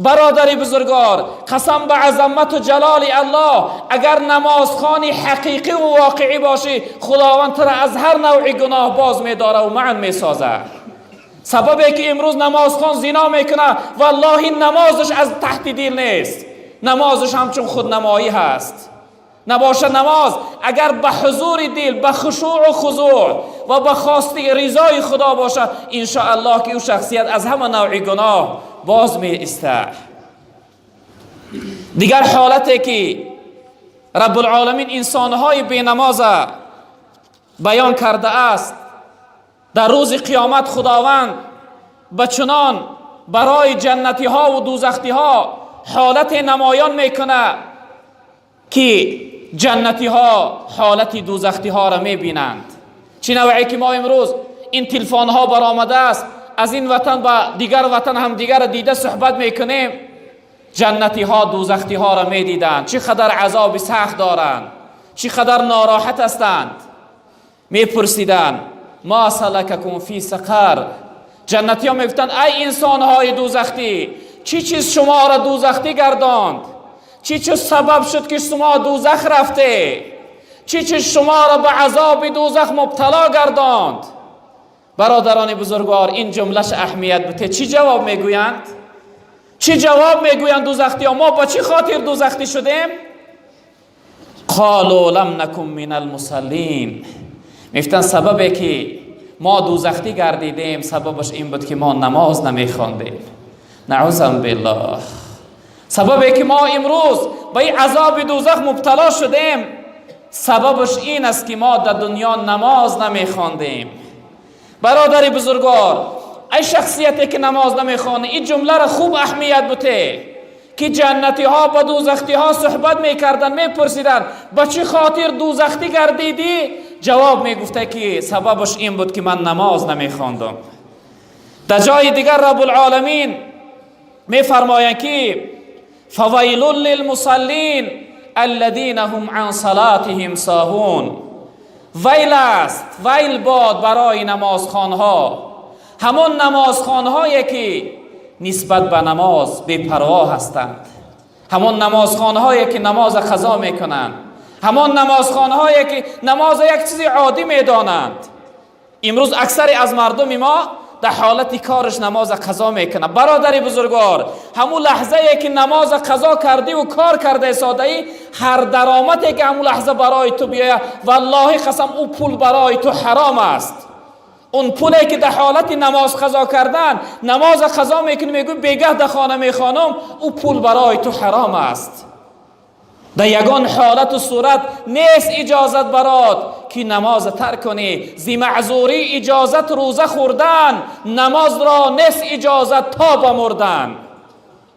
برادری بزرگوار، قسم به عظمت و جلال الله، اگر نمازخوانی حقیقی و واقعی باشی، خداوند تو را از هر نوع گناه باز می‌داره و معن می‌سازه. سببی که امروز نمازخوان زنا میکنه، والله این نمازش از تحت دل نیست، نمازش همچون خودنمایی هست. نباشه نماز اگر به حضور دل، به خشوع و خضوع و به خواسته رضای خدا باشه، ان شاء الله که او شخصیت از همه نوع گناه باز می استه. دیگر حالتی که رب العالمین انسانهای بی نماز بیان کرده است، در روز قیامت خداوند بچنان برای جنتی ها و دوزختی ها حالت نمایان میکنه که جنتی ها حالت دوزختی ها را میبینند. چی نوعی که ما امروز این تلفن ها برآمده است، از این وطن به دیگر وطن هم دیگر دیده صحبت میکنیم، جنتی ها دوزختی ها را میدیدند، چی قدر عذاب سخت دارند، چی قدر ناراحت هستند. میپرسیدند ما سلککم فی سقر، جنتی ها میگفتند ای انسان های دوزختی، چی چیز شما را دوزختی گرداند؟ چی چیز سبب شد که شما دوزخ رفته؟ چی چیز شما را به عذاب دوزخ مبتلا گرداند؟ برادران بزرگوار، این جملهش اهمیت بده. چی جواب میگویند؟ چی جواب میگویند دوزختی ها؟ ما با چی خاطر دوزختی شدیم؟ قالوا لم نکن من المصلین، میفتن سببی که ما دوزختی گردیدیم سببش این بود که ما نماز نمیخواندیم. نعوذ بالله. سببی که ما امروز به این عذاب دوزخ مبتلا شدیم سببش این است که ما در دنیا نماز نمیخواندیم. برادر بزرگوار، ای شخصیتی که نماز نمیخوانه، این جمله را خوب اهمیت بده که جنتی ها با دوزختی ها صحبت میکردن، میپرسیدن با چی خاطر دوزختی گردیدی؟ جواب میگفته که سببش این بود که من نماز نمیخواندم. در جای دیگر رب العالمین میفرمایند که فویل للمصلین الذین هم عن صلاتهم ساهون، ویل است، ویل باد برای نمازخوانها، همون نمازخوانهایی که نسبت به نماز بی پروا هستند، همون نمازخوانهایی که نماز قضا میکنند، همون نمازخوانهایی که نماز یک چیز عادی میدانند. امروز اکثر از مردم ما در حالتی کارش نماز قضا میکنه. برادری بزرگوار، همون لحظه ای که نماز قضا کردی و کار کرده ساده ای، هر درآمدی که همون لحظه برای تو بیاید، والله قسم او پول برای تو حرام است. اون پولی که در حالت نماز قضا کردن نماز قضا میکنی، میگوی بیگه در خانه میخوانم، او پول برای تو حرام است. در یگان حالت و صورت نیست اجازت برات که نماز ترک کنی. زی معذوری اجازت روزه خوردن، نماز را نیست اجازت تا بمردن.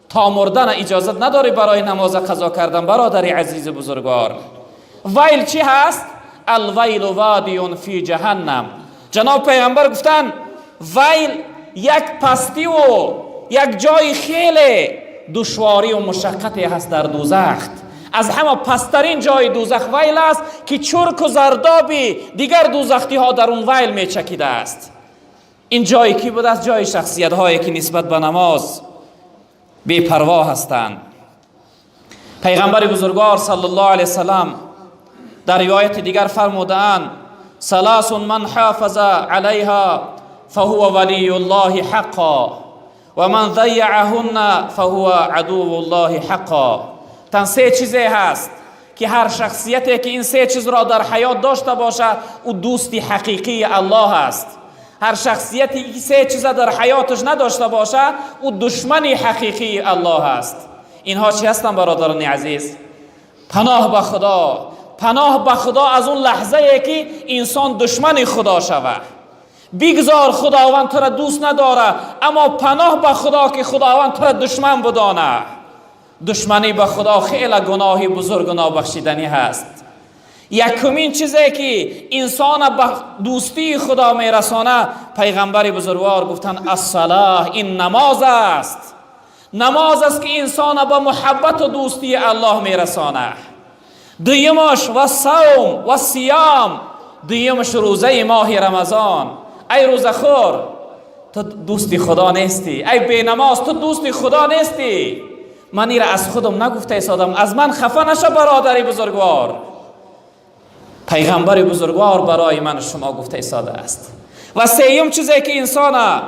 تا مردن اجازت نداری برای نماز قضا کردن. برادری عزیز بزرگوار، ویل چی هست؟ الویل وادی فی جهنم. جناب پیغمبر گفتن ویل یک پستی و یک جای خیلی دشواری و مشقتی هست در دوزخ. از همه پسترین جای دوزخ ویل است که چرک و زردابی دیگر دوزختی ها در اون ویل می چکیده است. این جایی کی بود؟ است جای شخصیت هایی که نسبت به نماز بی پروا هستند. پیغمبر بزرگوار صلی الله علیه وسلم در روایت دیگر فرمودند ثلاث من حافظ علیها فهو ولی الله حقا و من ضیعهن فهو عدو الله حقا. تن سه چیزی هست که هر شخصیتی که این سه چیز را در حیات داشته باشه او دوستی حقیقی الله است. هر شخصیتی که سه چیز در حیاتش نداشته باشه او دشمنی حقیقی الله است. اینها چی هستن برادران عزیز؟ پناه به خدا، پناه به خدا از اون لحظه ای که انسان دشمن خدا شود. بگذار خداوند تو را دوست نداره، اما پناه به خدا که خداوند تو را دشمن بدانه. دشمنی به خدا خیلی گناهی بزرگ و نابخشیدنی هست. یکمین چیزی که انسان به دوستی خدا میرسانه، پیغمبر بزرگوار گفتن الصلاة، این نماز است. نماز است که انسان به محبت و دوستی الله میرسانه. دویمش و صوم و صیام، دویمش روزه ماه رمضان. ای روزه خور، تو دوست خدا نیستی، ای بی نماز تو دوست خدا نیستی. من این را از خودم نگفته ایستادم، از من خفه نشو برادری بزرگوار. پیغمبر بزرگوار برای من شما گفته ایستاده است. و سیوم چیزی که انسان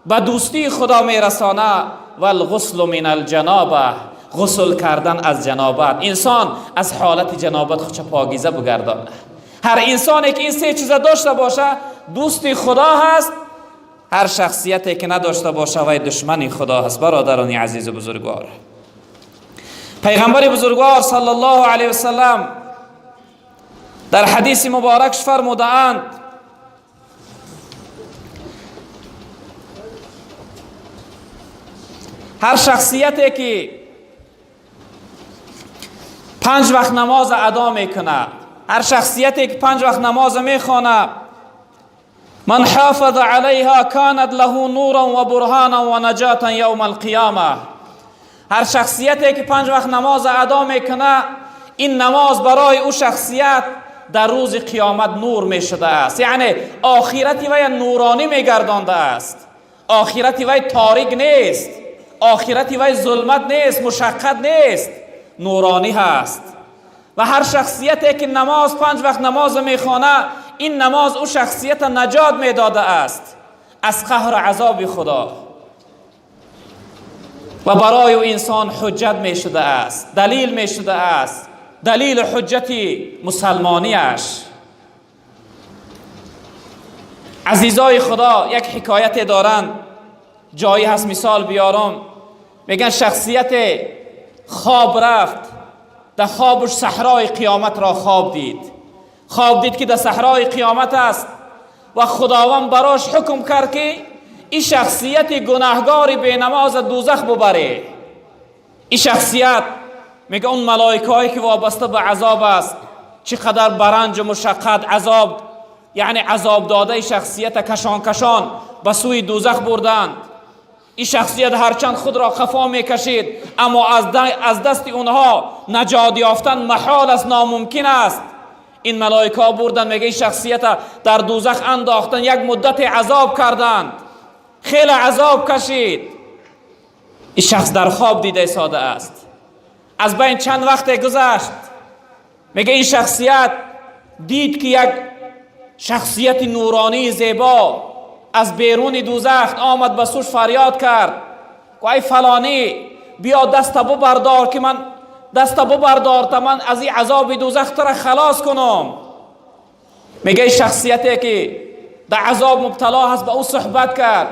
به دوستی خدا میرسانه والغسل من الجنابه، غسل کردن از جنابت. انسان از حالت جنابت خودش پاکیزه بگردانه. هر انسانی که این سه چیز داشته باشه دوستی خدا هست. هر شخصیتی که نداشته باشه و دشمنی خدا هست. برادران عزیز و بزرگوار، پیغمبر بزرگوار صلی الله علیه و سلم در حدیث مبارکش فرمودند هر شخصیتی که 5 وقت نماز ادا میکنه، هر شخصیتی که 5 وقت نماز میخونه، من حافظ علیها کانت له نورا و برهانا و نجاتا یوم القیامه. هر شخصیتی که 5 وقت نماز ادا میکنه، این نماز برای او شخصیت در روز قیامت نور میشده است. یعنی آخرتی وی نورانی میگردانده است. آخرتی وی تاریک نیست، آخرتی وی ظلمت نیست، مشقت نیست، نورانی هست. و هر شخصیتی که نماز 5 وقت نماز میخوانه، این نماز او شخصیت نجات میداده است از قهر عذاب خدا و برای او انسان حجت میشده است، دلیل میشده است، دلیل حجت مسلمانیش. عزیزای خدا یک حکایت دارند، جایی هست مثال بیارم. میگن شخصیت خواب رفت، در خوابش صحرای قیامت را خواب دید که در صحرای قیامت است و خداوند براش حکم کرد که این شخصیت گناهگار بی نماز دوزخ ببره. این شخصیت میگه اون ملائکه‌ای که وابسته به عذاب است، چقدر برنج و مشقت عذاب، یعنی عذاب داده شخصیت کشان به سوی دوزخ بردند. این شخصیت هرچند خود را خفا میکشید، اما از دست اونها نجات یافتن محال است، ناممکن است. این ملائکه بردن، میگه این شخصیت در دوزخ انداختن، یک مدت عذاب کردند، خیلی عذاب کشید. این شخص در خواب دیده ساده است. از بین چند وقت گذشت، میگه این شخصیت دید که یک شخصیت نورانی زیبا از بیرون دوزخ آمد، به سوش فریاد کرد که ای فلانی بیا دست ببردار که من دست ببردار تا من از این عذاب دوزخ را خلاص کنم. میگه شخصیتی که در عذاب مبتلا هست به او صحبت کرد،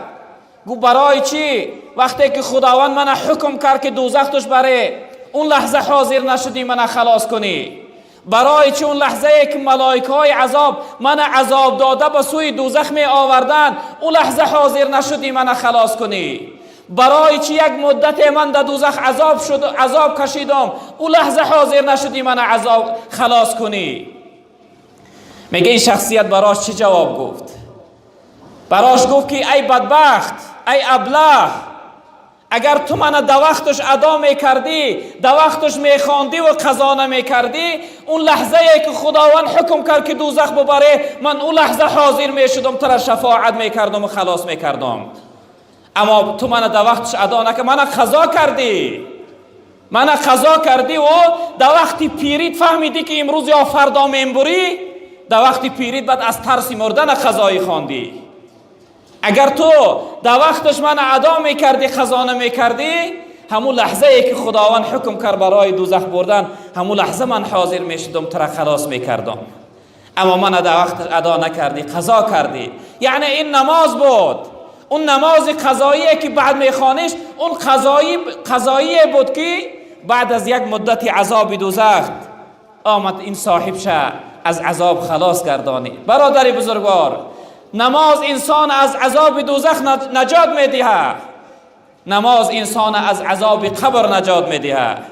گو برای چی وقتی که خداوند من حکم کرد که دوزخ توش بره، اون لحظه حاضر نشدی من خلاص کنی؟ برای چی اون لحظه که ملائکه های عذاب من عذاب داده به سوی دوزخ می آوردن، اون لحظه حاضر نشدی من خلاص کنی؟ برای چی یک مدت من در دوزخ عذاب کشیدم، اون لحظه حاضر نشدی من عذاب خلاص کنی؟ میگه این شخصیت براش چی جواب گفت؟ براش گفت که ای بدبخت، ای ابله، اگر تو من در وقتش ادا میکردی، در وقتش میخواندی و قضا نمیکردی، اون لحظه که خداوند حکم کرد که دوزخ ببره، من اون لحظه حاضر میشدم تو را شفاعت میکردم و خلاص میکردم. اما تو من در وقتش ادا نکردی، من قضا کردی و در وقتی پیرید فهمیدی که امروز یا فردا میمبری، در وقتی پیرید بعد از ترس مردن قضایی خواندی. اگر تو در وقتش من ادا میکردی قضا نمیکردی، همون لحظه ای که خداوند حکم کرد برای دوزخ بردن، همون لحظه من حاضر میشدم تو را خلاص میکردم. اما من در وقت ادا نکردی، قضا کردی. یعنی این نماز بود، اون نماز قضایی که بعد میخوانیش، اون قضایی بود که بعد از یک مدت عذاب دوزخ آمد این صاحب شه از عذاب خلاص گردانی. برادر بزرگوار، نماز انسان از عذاب دوزخ نجات میدهد، نماز انسان از عذاب قبر نجات میدهد.